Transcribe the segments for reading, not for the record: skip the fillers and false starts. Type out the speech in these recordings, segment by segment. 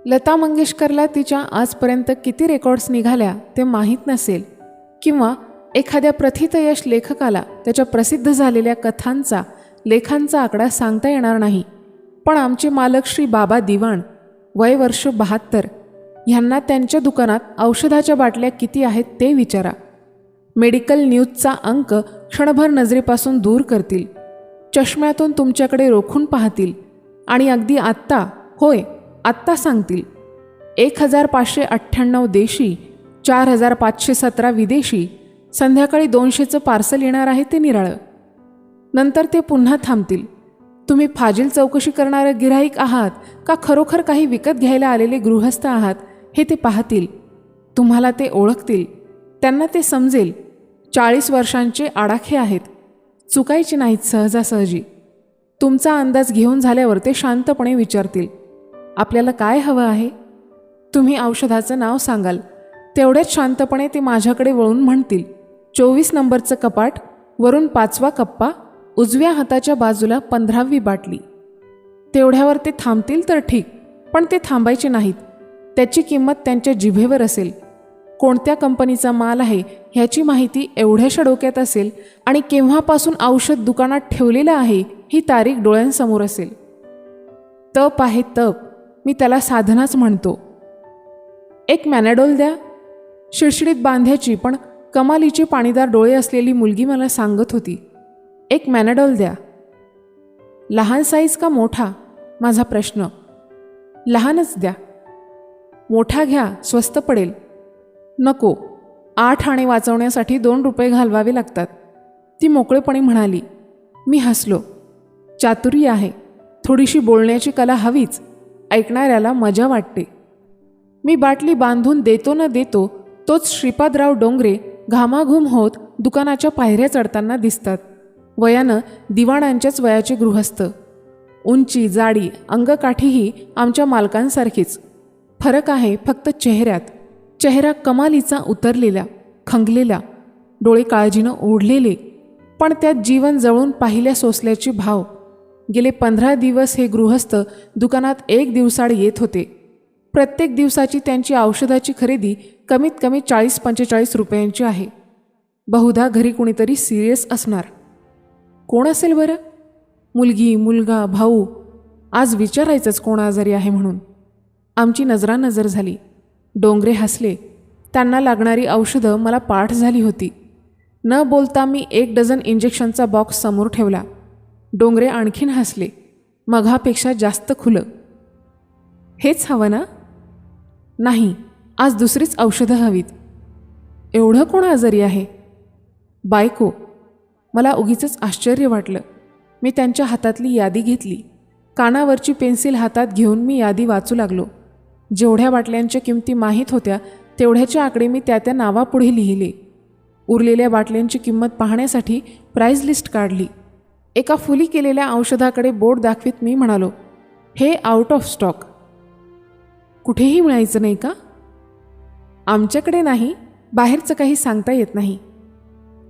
लता मंगेशकरला तिच्या आजपर्यंत किती रेकॉर्ड्स निघाल्या ते माहीत नसेल, किंवा एखाद्या प्रथितयश लेखकाला त्याच्या प्रसिद्ध झालेल्या कथांचा लेखांचा आकडा सांगता येणार नाही. पण आमचे मालक श्री बाबा दिवाण, वय वर्ष 72, ह्यांना त्यांच्या दुकानात औषधाच्या बाटल्या किती आहेत ते विचारा. मेडिकल न्यूजचा अंक क्षणभर नजरेपासून दूर करतील, चष्म्यातून तुमच्याकडे रोखून पाहतील आणि अगदी आत्ता, होय आत्ता सांगतील. 1598 देशी, 4517 विदेशी, संध्याकाळी 200चं पार्सल येणार आहे ते निराळं. नंतर ते पुन्हा थांबतील. तुम्ही फाजील चौकशी करणारं गिऱ्हाईक आहात का खरोखर काही विकत घ्यायला आलेले गृहस्थ आहात हे ते पाहतील. तुम्हाला ते ओळखतील, त्यांना ते समजेल. 40 वर्षांचे आडाखे आहेत, चुकायचे नाहीत सहजासहजी. तुमचा अंदाज घेऊन झाल्यावर ते शांतपणे विचारतील, आपल्याला काय हवं आहे? तुम्ही औषधाचं नाव सांगाल, तेवढ्याच शांतपणे ते माझ्याकडे वळून म्हणतील, 24 नंबरचं कपाट, वरून 5वा कप्पा, उजव्या हाताच्या बाजूला 15वी बाटली. तेवढ्यावर ते थांबतील तर ठीक, पण ते थांबायचे नाहीत. त्याची किंमत त्यांच्या जिभेवर असेल. कोणत्या कंपनीचा माल आहे ह्याची माहिती एवढ्याशा डोक्यात असेल आणि केव्हापासून औषध दुकानात ठेवलेलं आहे ही तारीख डोळ्यांसमोर असेल. तप आहे तप, मी त्याला साधनाच म्हणतो. एक मॅनॅडोल द्या. शिडशिडीत बांध्याची पण कमालीची पाणीदार डोळे असलेली मुलगी मला सांगत होती. एक मॅनॅडोल द्या. लहान साईज का मोठा? माझा प्रश्न. लहानच द्या. मोठा घ्या, स्वस्त पडेल. नको, 8 आणे वाचवण्यासाठी 2 रुपये घालवावे लागतात, ती मोकळेपणे म्हणाली. मी हसलो. चातुर्य आहे, थोडीशी बोलण्याची कला हवीच, ऐकणाऱ्याला मजा वाटते. मी बाटली बांधून देतो न देतो तोच श्रीपादराव डोंगरे घामाघूम होत दुकानाच्या पायऱ्या चढताना दिसतात. वयानं दिवाणांच्याच वयाचे गृहस्थ. उंची, जाडी, अंगकाठीही आमच्या मालकांसारखीच. फरक आहे फक्त चेहऱ्यात. चेहरा कमालीचा उतरलेला, खंगलेला, डोळे काळजीनं ओढलेले, पण त्यात जीवन जळून पाहिल्या सोसल्याचे भाव. गेले 15 दिवस हे गृहस्थ दुकानात 1 दिवसाआड येत होते. प्रत्येक दिवसाची त्यांची औषधाची खरेदी कमीत कमी 40-45 रुपयांची आहे. बहुधा घरी कुणीतरी सिरियस असणार. कोण असेल बरं? मुलगी, मुलगा, भाऊ? आज विचारायचंच कोण आजारी आहे म्हणून. आमची नजरानजर झाली. डोंगरे हसले. त्यांना लागणारी औषधं मला पाठ झाली होती. न बोलता मी 1 डझन इंजेक्शनचा बॉक्स समोर ठेवला. डोंगरे आणखीन हसले, मघापेक्षा जास्त खुलं. हेच हवं ना? नाही, आज दुसरीच औषधं हवीत. एवढं कोण आजारी आहे? बायको. मला उगीचच आश्चर्य वाटलं. मी त्यांच्या हातातली यादी घेतली. कानावरची पेन्सिल हातात घेऊन मी यादी वाचू लागलो. जेवढ्या बाटल्यांच्या किमती माहीत होत्या तेवढ्याचे आकडे मी त्या नावापुढे लिहिले. उरलेल्या बाटल्यांची किंमत पाहण्यासाठी प्राईज लिस्ट काढली. एका फुली केलेल्या औषधाकडे बोट दाखवीत मी म्हणालो, हे आउट ऑफ स्टॉक. कुठेही मिळायचं नाही का? आमच्याकडे नाही, बाहेरचं काही सांगता येत नाही.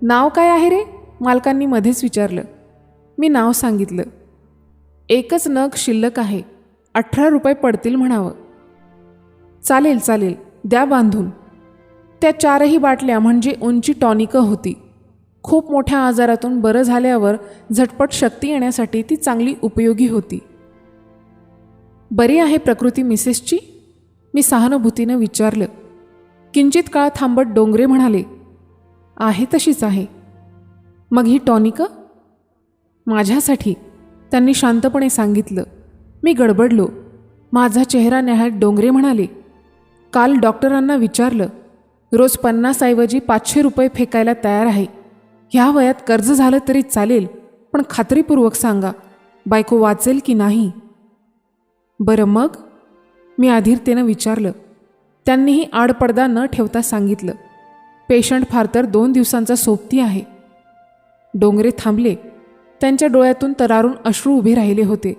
नाव काय आहे रे? मालकांनी मध्येच विचारलं. मी नाव सांगितलं. एकच नग शिल्लक आहे, 18 रुपये पडतील म्हणावं. चालेल चालेल, द्या बांधून. त्या 4ही बाटल्या म्हणजे उंची टॉनिकं होती. खूप मोठ्या आजारातून बरं झाल्यावर झटपट शक्ती येण्यासाठी ती चांगली उपयोगी होती. बरी आहे प्रकृती मिसेसची? मी सहानुभूतीनं विचारलं. किंचित काळ थांबत डोंगरे म्हणाले, आहे तशीच आहे. मग ही टॉनिकं? माझ्यासाठी, त्यांनी शांतपणे सांगितलं. मी गडबडलो. माझा चेहरा न्याहाळत डोंगरे म्हणाले, काल डॉक्टरांना विचारलं, रोज 50 ऐवजी 500 रुपये फेकायला तयार आहे. ह्या वयात कर्ज झालं तरी चालेल, पण खात्रीपूर्वक सांगा, बायको वाचेल की नाही? बरं मग? मी अधीरतेनं विचारलं. त्यांनीही आडपडदा न ठेवता सांगितलं, पेशंट फार तर 2 दिवसांचा सोबती आहे. डोंगरे थांबले. त्यांच्या डोळ्यातून तरारून अश्रू उभे राहिले होते.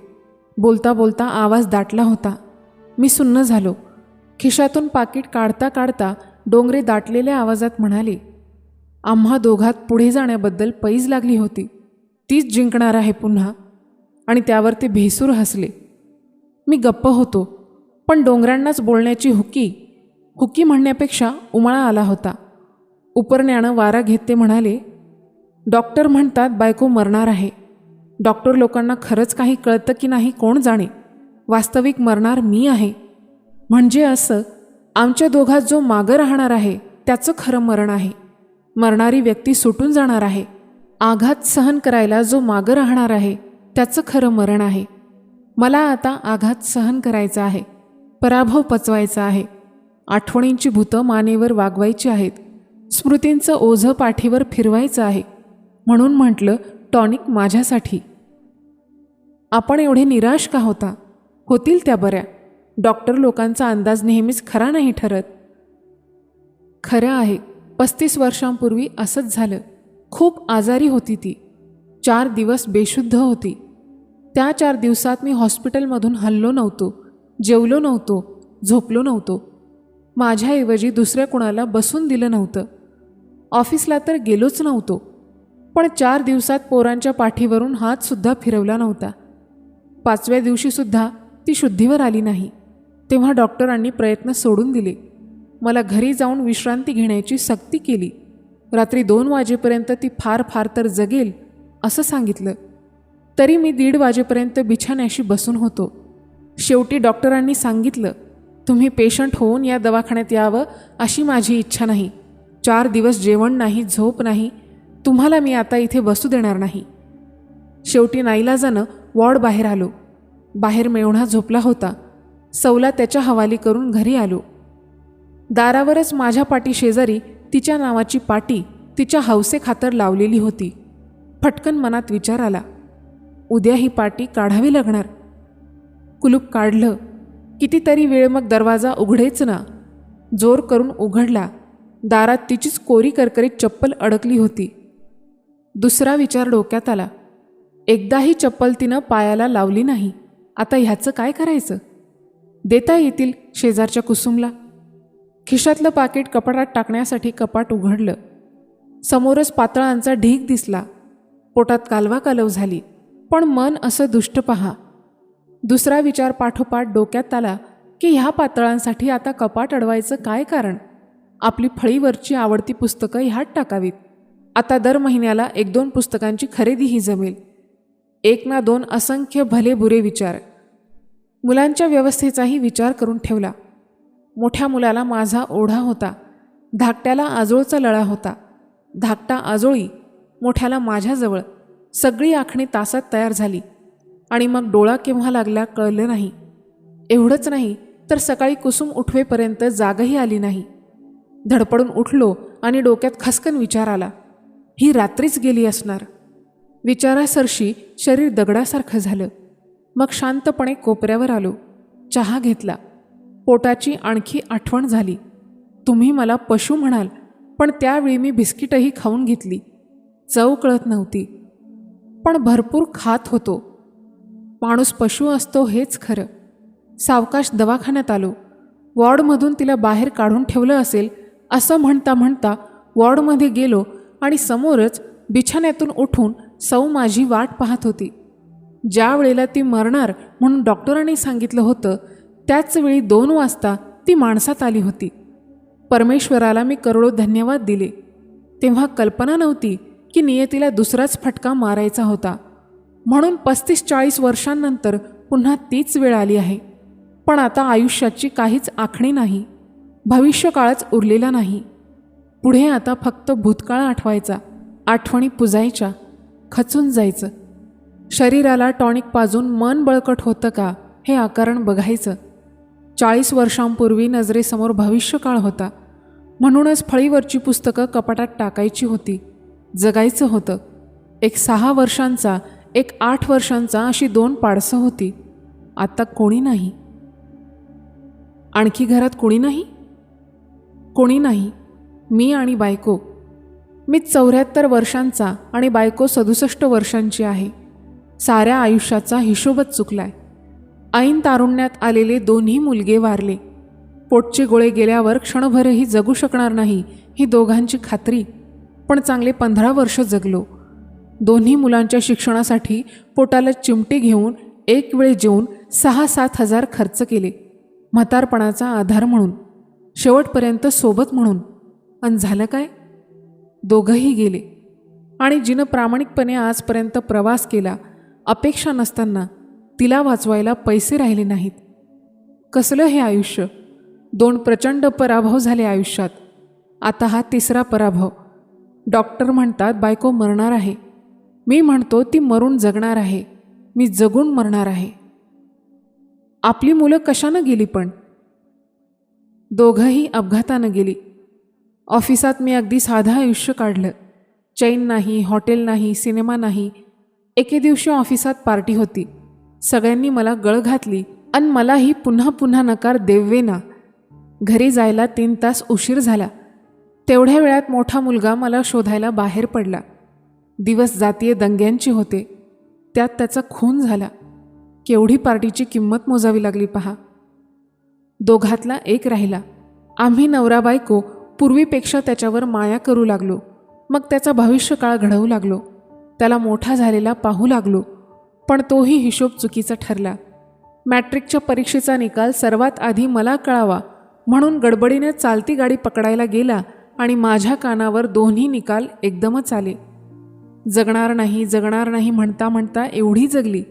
बोलता बोलता आवाज दाटला होता. मी सुन्न झालो. खिशातून पाकीट काढता काढता डोंगरे दाटलेल्या आवाजात म्हणाले, आम्हा दोघात पुढे जाण्याबद्दल पैज लागली होती, तीच जिंकणार आहे पुन्हा. आणि त्यावर ते भेसूर हसले. मी गप्प होतो. पण डोंगरांनाच बोलण्याची हुकी म्हणण्यापेक्षा उमळा आला होता. उपरण्यानं वारा घेत ते म्हणाले, डॉक्टर म्हणतात बायको मरणार आहे. डॉक्टर लोकांना खरंच काही कळतं की नाही कोण जाणे. वास्तविक मरणार मी आहे. म्हणजे असं, आमच्या दोघात जो मागं राहणार आहे त्याचं खरं मरण आहे. मरणारी व्यक्ती सुटून जाणार आहे. आघात सहन करायला जो मागं राहणार आहे त्याचं खरं मरण आहे. मला आता आघात सहन करायचा आहे. पराभव पचवायचा आहे. आठवणींची भूतं मानेवर वागवायची आहेत. स्मृतींचं ओझं पाठीवर फिरवायचं आहे. म्हणून म्हटलं, टॉनिक माझ्यासाठी. आपण एवढे निराश का होतील त्या बऱ्या. डॉक्टर लोकांचा अंदाज नेहमीच खरा नाही ठरत. खरं आहे, 35 वर्षांपूर्वी असंच झालं. खूप आजारी होती ती. 4 दिवस बेशुद्ध होती. त्या 4 दिवसात मी हॉस्पिटलमधून हललो नव्हतो, जेवलो नव्हतो, झोपलो नव्हतो. माझ्याऐवजी दुसऱ्या कुणाला बसून दिलं नव्हतं. ऑफिसला तर गेलोच नव्हतो. पण 4 दिवसात पोरांच्या पाठीवरून हातसुद्धा फिरवला नव्हता. 5व्या दिवशीसुद्धा ती शुद्धीवर आली नाही. तेव्हा डॉक्टरांनी प्रयत्न सोडून दिले. मला घरी जाऊन विश्रांती घेण्याची सक्ती केली. रात्री 2 वाजेपर्यंत ती फार तर जगेल असं सांगितलं. तरी मी 1:30 वाजेपर्यंत बिछाण्याशी बसून होतो. शेवटी डॉक्टरांनी सांगितलं, तुम्ही पेशंट होऊन या दवाखान्यात यावं अशी माझी इच्छा नाही. 4 दिवस जेवण नाही, झोप नाही. तुम्हाला मी आता इथे बसू देणार नाही. शेवटी नाईलाजानं वॉर्ड बाहेर आलो. बाहेर मेवणा झोपला होता. सौला त्याच्या हवाली करून घरी आलो. दारावरच माझ्या पाटी शेजारी तिच्या नावाची पाटी तिच्या हौसेखातर लावलेली होती. फटकन मनात विचार आला, उद्या ही पाटी काढावी लागणार. कुलूप काढलं. कितीतरी वेळ मग दरवाजा उघडेच ना. जोर करून उघडला. दारात तिचीच कोरी करकरीत चप्पल अडकली होती. दुसरा विचार डोक्यात आला, एकदाही चप्पल तिनं पायाला लावली नाही. आता ह्याचं काय करायचं? देता येतील शेजारच्या कुसुमला. खिशातलं पाकीट कपाटात टाकण्यासाठी कपाट उघडलं. समोरच पातळांचा ढीग दिसला. पोटात कालवाकालव झाली. पण मन असं दुष्ट पहा. दुसरा विचार पाठोपाठ डोक्यात आला की ह्या पातळांसाठी आता कपाट अडवायचं काय कारण? आपली फळीवरची आवडती पुस्तकं ह्यात टाकावीत. आता दर महिन्याला 1-2 पुस्तकांची खरेदीही जमेल. 1 ना 2 असंख्य भले बुरे विचार. मुलांच्या व्यवस्थेचाही विचार करून ठेवला. मोठ्या मुलाला माझा ओढा होता. धाकट्याला आजोळचा लळा होता. धाकटा आजोळी, मोठ्याला माझ्याजवळ. सगळी आखणी तासात तयार झाली. आणि मग डोळा केव्हा लागला कळलं नाही. एवढंच नाही तर सकाळी कुसुम उठवेपर्यंत जागही आली नाही. धडपडून उठलो आणि डोक्यात खसकन विचार आला, ही रात्रीच गेली असणार. विचारासरशी शरीर दगडासारखं झालं. मग शांतपणे कोपऱ्यावर आलो. चहा घेतला. पोटाची आणखी आठवण झाली. तुम्ही मला पशु म्हणाल, पण त्यावेळी मी बिस्किटही खाऊन घेतली. चव कळत नव्हती, पण भरपूर खात होतो. माणूस पशु असतो हेच खरं. सावकाश दवाखान्यात आलो. वॉर्डमधून तिला बाहेर काढून ठेवलं असेल असं म्हणता म्हणता वॉर्डमध्ये गेलो आणि समोरच बिछाण्यातून उठून सौ माझी वाट पाहत होती. ज्या वेळेला ती मरणार म्हणून डॉक्टरांनी सांगितलं होतं त्याच वेळी 2 वाजता ती माणसात आली होती. परमेश्वराला मी करोडो धन्यवाद दिले. तेव्हा कल्पना नव्हती की नियतीला दुसराच फटका मारायचा होता. म्हणून 35-40 वर्षांनंतर पुन्हा तीच वेळ आली आहे. पण आता आयुष्याची काहीच आखणी नाही. भविष्यकाळच उरलेला नाही. पुढे आता फक्त भूतकाळ आठवायचा. आठवणी पुजायच्या. खचून जायचं. शरीराला टॉनिक पाजून मन बळकट होतं का हे आकारण बघायचं. 40 वर्षांपूर्वी नजरेसमोर भविष्यकाळ होता. म्हणूनच फळीवरची पुस्तकं कपाटात टाकायची होती. जगायचं होतं. एक 6 वर्षांचा, एक 8 वर्षांचा अशी 2 पाडसं होती. आता कोणी नाही. आणखी घरात कोणी नाही. कोणी नाही. मी आणि बायको. मी 74 वर्षांचा आणि बायको 67 वर्षांची आहे. साऱ्या आयुष्याचा हिशोबच चुकलाय. ऐन तारुण्यात आलेले 2ही मुलगे वारले. पोटचे गोळे गेल्यावर क्षणभरही जगू शकणार नाही ही दोघांची खात्री. पण चांगले 15 वर्ष जगलो. 2ही मुलांच्या शिक्षणासाठी पोटाला चिमटे घेऊन एक वेळ जेवून 6-7 हजार खर्च केले. म्हातारपणाचा आधार म्हणून, शेवटपर्यंत सोबत म्हणून. अन झालं काय? दोघंही गेले. आणि जिनं प्रामाणिकपणे आजपर्यंत प्रवास केला, अपेक्षा नसताना तिला वाचवायला पैसे राहिले नाहीत. कसलं हे आयुष्य! 2 प्रचंड पराभव झाले आयुष्यात. आता हा 3रा पराभव. डॉक्टर म्हणतात बायको मरणार आहे. मी म्हणतो ती मरून जगणार आहे. मी जगून मरणार आहे. आपली मुलं कशानं गेली पण? दोघंही अपघातानं गेली. ऑफिसात मी अगदी साधं आयुष्य काढलं. चैन नाही, हॉटेल नाही, सिनेमा नाही. एके दिवशी ऑफिसात पार्टी होती. सगळ्यांनी मला गळ घातली आणि मलाही पुन्हा पुन्हा नकार देवेना. घरी जायला 3 तास उशीर झाला. तेवढ्या वेळात मोठा मुलगा मला शोधायला बाहेर पडला. दिवस जातीय दंग्यांचे होते. त्यात त्याचा खून झाला. केवढी पार्टीची किंमत मोजावी लागली पहा. दोघातला एक राहिला. आम्ही नवरा बायको पूर्वीपेक्षा त्याच्यावर माया करू लागलो. मग त्याचा भविष्यकाळ घडवू लागलो. त्याला मोठा झालेला पाहू लागलो. पण तोही हिशोब चुकीचा ठरला. मॅट्रिकच्या परीक्षेचा निकाल सर्वात आधी मला कळावा म्हणून गडबडीने चालती गाडी पकडायला गेला आणि माझ्या कानावर दोन्ही निकाल एकदमच आले. जगणार नाही, जगणार नाही म्हणता म्हणता एवढी जगली.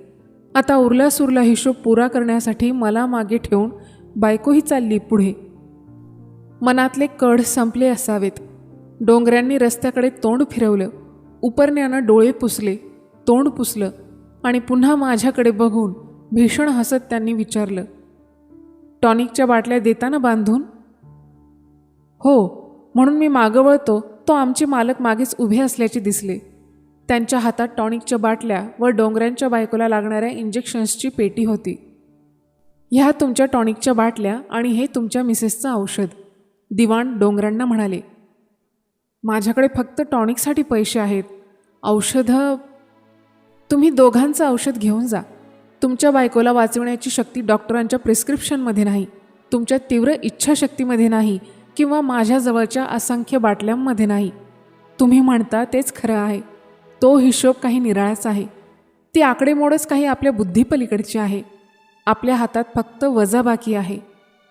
आता उरला सुरला हिशोब पुरा करण्यासाठी मला मागे ठेवून बायकोही चालली पुढे. मनातले कढ संपले असावेत. डोंगऱ्यांनी रस्त्याकडे तोंड फिरवलं. उपरण्यानं डोळे पुसले, तोंड पुसलं आणि पुन्हा माझ्याकडे बघून भीषण हसत त्यांनी विचारलं, टॉनिकच्या बाटल्या देताना बांधून? हो, म्हणून मी मागं वळतो तो आमचे मालक मागेच उभे असल्याचे दिसले. त्यांच्या हातात टॉनिकच्या बाटल्या व डोंगऱ्यांच्या बायकोला लागणाऱ्या इंजेक्शन्सची पेटी होती. ह्या तुमच्या टॉनिकच्या बाटल्या आणि हे तुमच्या मिसेसचं औषध, दिवाण डोंगरांना म्हणाले. माझ्याकडे फक्त टॉनिकसाठी पैसे आहेत. औषधं? तुम्ही दोघांचं औषध घेऊन जा. तुमच्या बायकोला वाचवण्याची शक्ती डॉक्टरांच्या प्रिस्क्रिप्शनमध्ये नाही, तुमच्या तीव्र इच्छाशक्तीमध्ये नाही किंवा माझ्याजवळच्या असंख्य बाटल्यांमध्ये नाही. तुम्ही म्हणता तेच खरं आहे. तो हिशोब काही निराळाच आहे. ती आकडेमोडच काही आपल्या बुद्धीपलीकडची आहे. आपल्या हातात फक्त वजाबाकी आहे.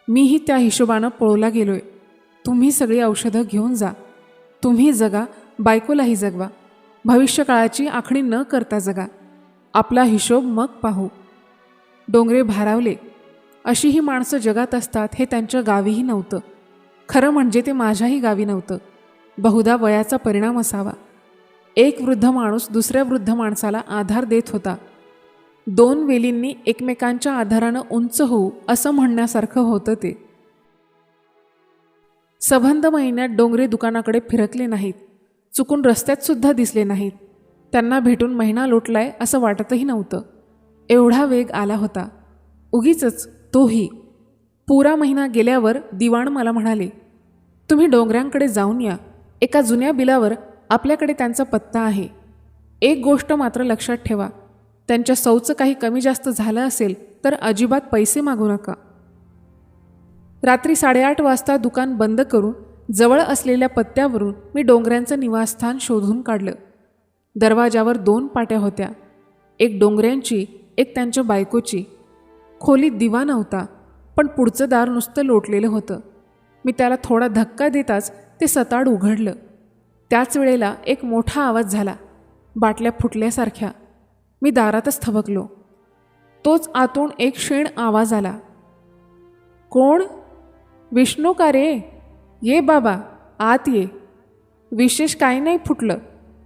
मीही त्या हिशोबानं पळवला गेलोय. तुम्ही सगळी औषधं घेऊन जा. तुम्ही जगा, बायकोलाही जगवा. भविष्यकाळाची आखणी न करता जगा. आपला हिशोब मग पाहू. डोंगरे भारावले. अशी ही माणसं जगात असतात हे त्यांच्या गावीही नव्हतं. खरं म्हणजे ते माझ्याही गावी नव्हतं. बहुधा वयाचा परिणाम असावा. एक वृद्ध माणूस दुसऱ्या वृद्ध माणसाला आधार देत होता. 2 वेलींनी एकमेकांच्या आधारानं उंच होऊ असं म्हणण्यासारखं होतं ते. सबंध महिन्यात डोंगरे दुकानाकडे फिरकले नाहीत. चुकून रस्त्यात सुद्धा दिसले नाहीत. त्यांना भेटून महिना लोटलाय असं वाटतही नव्हतं. एवढा वेग आला होता. उगीचच तोही. पुरा महिना गेल्यावर दिवाण मला म्हणाले, तुम्ही डोंगऱ्यांकडे जाऊन या. एका जुन्या बिलावर आपल्याकडे त्यांचा पत्ता आहे. एक गोष्ट मात्र लक्षात ठेवा, त्यांच्या सौचं काही कमी जास्त झालं असेल तर अजिबात पैसे मागू नका. रात्री 8:30 वाजता दुकान बंद करून जवळ असलेल्या पत्त्यावरून मी डोंगऱ्यांचं निवासस्थान शोधून काढलं. दरवाजावर 2 पाट्या होत्या. एक डोंगऱ्यांची, एक त्यांच्या बायकोची. खोलीत दिवा नव्हता, पण पुढचं दार नुसतं लोटलेलं होतं. मी त्याला थोडा धक्का देताच ते सताड उघडलं. त्याच वेळेला एक मोठा आवाज झाला, बाटल्या फुटल्यासारख्या. मी दारातच थबकलो. तोच आतून एक क्षीण आवाज आला, कोण? विष्णू का रे? ये बाबा, आत ये. विशेष काही नाही फुटलं.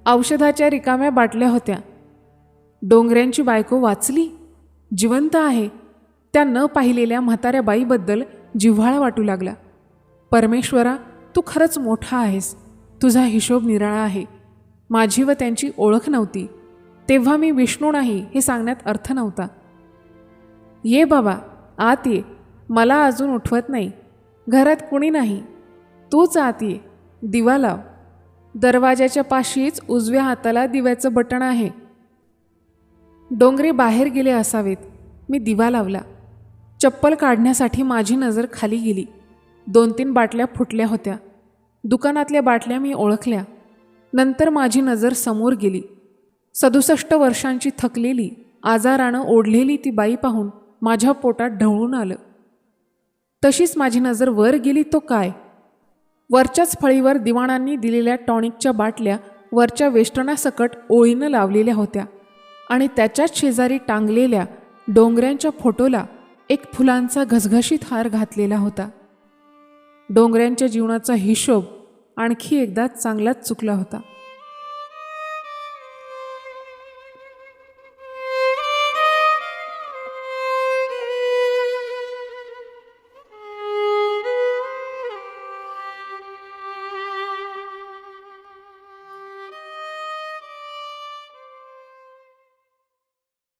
औषधाच्या रिकाम्या बाटल्या होत्या. डोंगऱ्यांची बायको वाचली, जिवंत आहे. त्या न पाहिलेल्या म्हाताऱ्या बाईबद्दल जिव्हाळा वाटू लागला. परमेश्वरा, तू खरंच मोठा आहेस. तुझा हिशोब निराळा आहे. माझी व त्यांची ओळख नव्हती तेव्हा मी विष्णू नाही हे सांगण्यात अर्थ नव्हता. ये बाबा, आत ये. मला अजून उठवत नाही. घरात कुणी नाही. तूच आत ये. दिवा लाव. दरवाजाच्या पाशीच उजव्या हाताला दिव्याचं बटण आहे. डोंगरे बाहेर गेले असावेत. मी दिवा लावला. चप्पल काढण्यासाठी माझी नजर खाली गेली. 2-3 बाटल्या फुटल्या होत्या. दुकानातल्या बाटल्या मी ओळखल्या. नंतर माझी नजर समोर गेली. 67 वर्षांची थकलेली, आजारानं ओढलेली ती बाई पाहून माझ्या पोटात ढवळून आलं. तशीच माझी नजर वर गेली तो काय, वरच्याच फळीवर दिवाणांनी दिलेल्या टॉनिकच्या बाटल्या वरच्या वेष्टनासकट ओळीनं लावलेल्या होत्या आणि त्याच्याच शेजारी टांगलेल्या डोंगऱ्यांच्या फोटोला एक फुलांचा घसघशीत हार घातलेला होता. डोंगऱ्यांच्या जीवनाचा हिशोब आणखी एकदा चांगलाच चुकला होता.